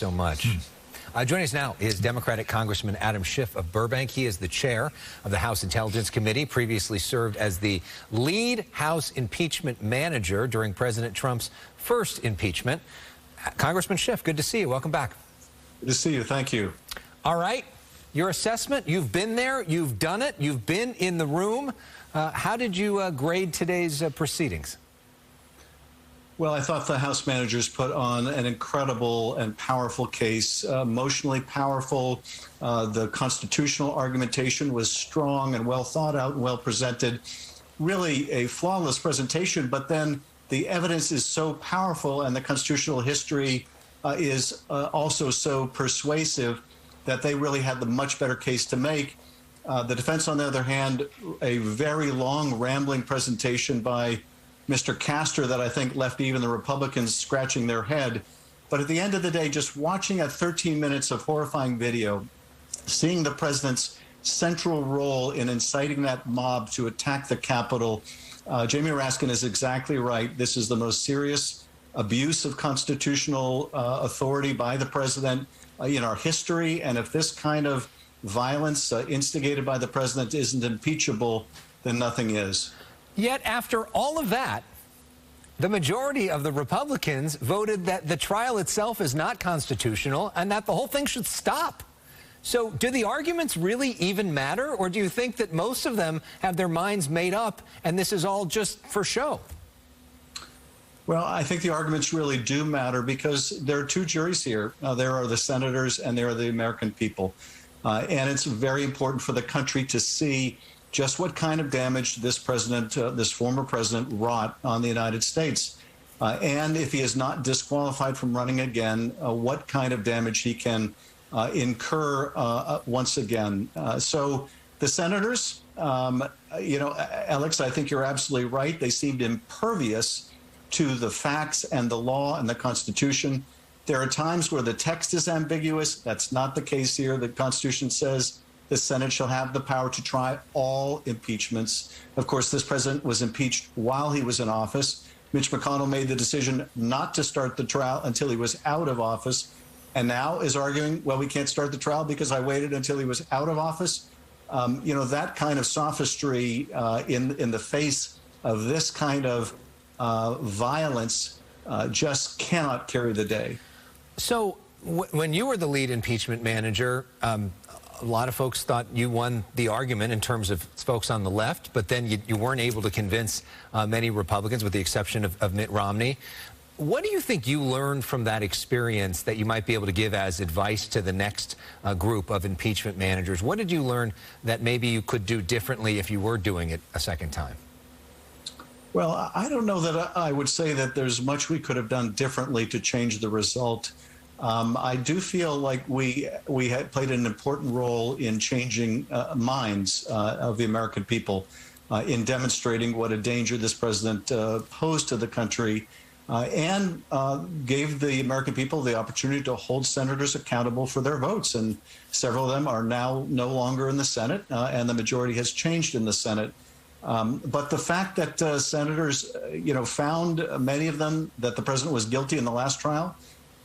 So much. Joining us now is Democratic Congressman Adam Schiff of Burbank. He is the chair of the House Intelligence Committee, previously served as the lead House impeachment manager during President Trump's first impeachment. Congressman Schiff, good to see you. Welcome back. Good to see you. Thank you. All right. Your assessment, you've been there, you've done it, you've been in the room. How did you grade today's proceedings? Well, I thought the House managers put on an incredible and powerful case, emotionally powerful. The constitutional argumentation was strong and well thought out and well presented. Really a flawless presentation, but then the evidence is so powerful and the constitutional history is also so persuasive that they really had the much better case to make. The defense, on the other hand, a very long, rambling presentation by Mr. Castor that I think left even the Republicans scratching their head. But at the end of the day, just watching 13 minutes of horrifying video, seeing the president's central role in inciting that mob to attack the Capitol, Jamie Raskin is exactly right. This is the most serious abuse of constitutional authority by the president in our history. And if this kind of violence instigated by the president isn't impeachable, then nothing is. Yet after all of that, the majority of the Republicans voted that the trial itself is not constitutional and that the whole thing should stop. So do the arguments really even matter, or do you think that most of them have their minds made up and this is all just for show? Well, I think the arguments really do matter because there are two juries here. There are the senators and there are the American people. And it's very important for the country to see just what kind of damage this president, this former president, wrought on the United States. And if he is not disqualified from running again, what kind of damage he can incur once again. So the senators, Elex, I think you're absolutely right. They seemed impervious to the facts and the law and the Constitution. There are times where the text is ambiguous. That's not the case here. The Constitution says the Senate shall have the power to try all impeachments. Of course, this president was impeached while he was in office. Mitch McConnell made the decision not to start the trial until he was out of office, and now is arguing, well, we can't start the trial because I waited until he was out of office. That kind of sophistry in the face of this kind of violence just cannot carry the day. So when you were the lead impeachment manager, a lot of folks thought you won the argument in terms of folks on the left, but then you weren't able to convince many Republicans, with the exception of Mitt Romney. What do you think you learned from that experience that you might be able to give as advice to the next group of impeachment managers? What did you learn that maybe you could do differently if you were doing it a second time? Well, I don't know that I would say that there's much we could have done differently to change the result. I do feel like we had played an important role in changing minds of the American people, in demonstrating what a danger this president posed to the country, and gave the American people the opportunity to hold senators accountable for their votes. And several of them are now no longer in the Senate, and the majority has changed in the Senate. But the fact that senators, found, many of them, that the president was guilty in the last trial,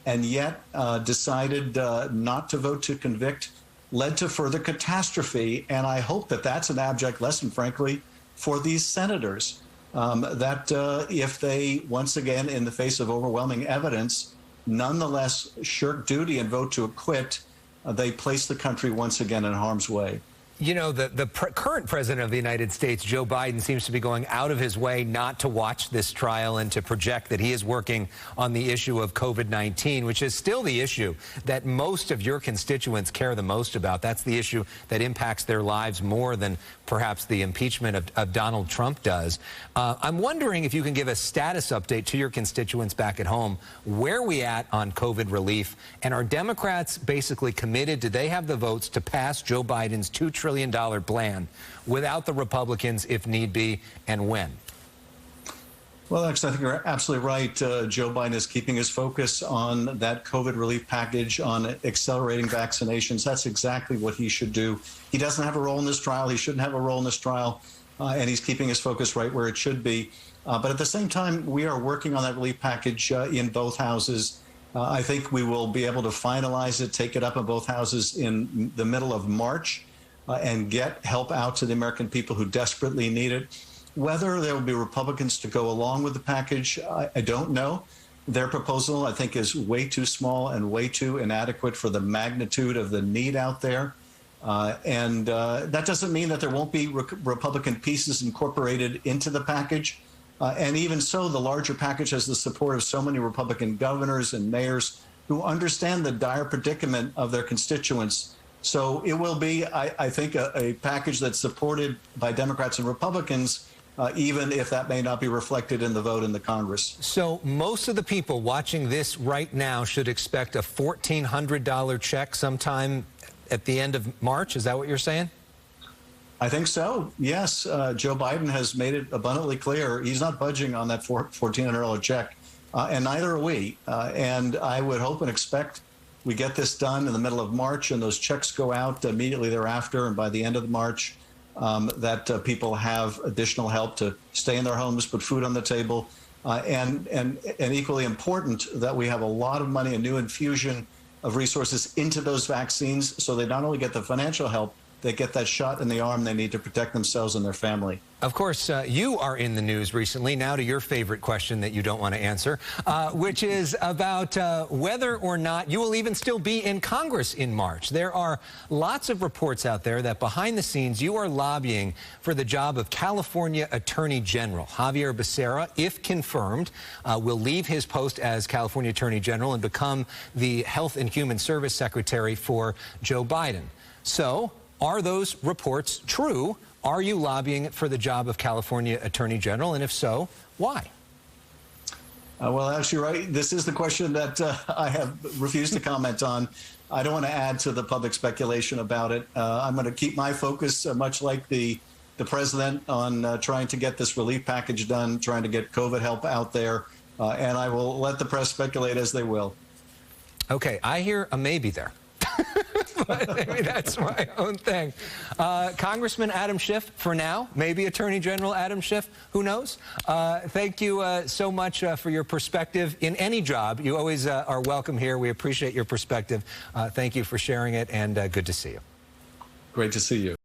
and yet decided not to vote to convict, led to further catastrophe. And I hope that that's an abject lesson, frankly, for these senators, that if they, once again, in the face of overwhelming evidence, nonetheless shirk duty and vote to acquit, they place the country once again in harm's way. You know, the current president of the United States, Joe Biden, seems to be going out of his way not to watch this trial and to project that he is working on the issue of COVID-19, which is still the issue that most of your constituents care the most about. That's the issue that impacts their lives more than perhaps the impeachment of Donald Trump does. I'm wondering if you can give a status update to your constituents back at home. Where are we at on COVID relief? And are Democrats basically committed? Do they have the votes to pass Joe Biden's $2 trillion plan without the Republicans if need be, and when? Well, Alex, I think you're absolutely right. Joe Biden is keeping his focus on that COVID relief package, on accelerating vaccinations. That's exactly what he should do. He doesn't have a role in this trial. He shouldn't have a role in this trial. And he's keeping his focus right where it should be. But at the same time, we are working on that relief package in both houses. I think we will be able to finalize it, take it up in both houses in the middle of March, and get help out to the American people who desperately need it. Whether there will be Republicans to go along with the package, I don't know. Their proposal, I think, is way too small and way too inadequate for the magnitude of the need out there. And that doesn't mean that there won't be Republican pieces incorporated into the package. And even so, the larger package has the support of so many Republican governors and mayors who understand the dire predicament of their constituents. So it will be, I think, a package that's supported by Democrats and Republicans, even if that may not be reflected in the vote in the Congress. So most of the people watching this right now should expect a $1,400 check sometime at the end of March. Is that what you're saying? I think so, yes. Joe Biden has made it abundantly clear he's not budging on that $1,400 check, and neither are we. And I would hope and expect we get this done in the middle of March, and those checks go out immediately thereafter, and by the end of March, that people have additional help to stay in their homes, put food on the table, and equally important that we have a lot of money, a new infusion of resources into those vaccines, so they not only get the financial help, they get that shot in the arm they need to protect themselves and their family. Of course, you are in the news recently. Now to your favorite question that you don't want to answer, which is about whether or not you will even still be in Congress in March. There are lots of reports out there that behind the scenes you are lobbying for the job of California Attorney General. Xavier Becerra, if confirmed, will leave his post as California Attorney General and become the Health and Human Service Secretary for Joe Biden. So, are those reports true? Are you lobbying for the job of California Attorney General? And if so, why? Well, actually, right. This is the question that I have refused to comment on. I don't want to add to the public speculation about it. I'm going to keep my focus, much like the president, on trying to get this relief package done, trying to get COVID help out there. And I will let the press speculate as they will. Okay, I hear a maybe there. But maybe that's my own thing. Congressman Adam Schiff, for now, maybe Attorney General Adam Schiff, who knows? Thank you so much for your perspective in any job. You always are welcome here. We appreciate your perspective. Thank you for sharing it, and good to see you. Great to see you.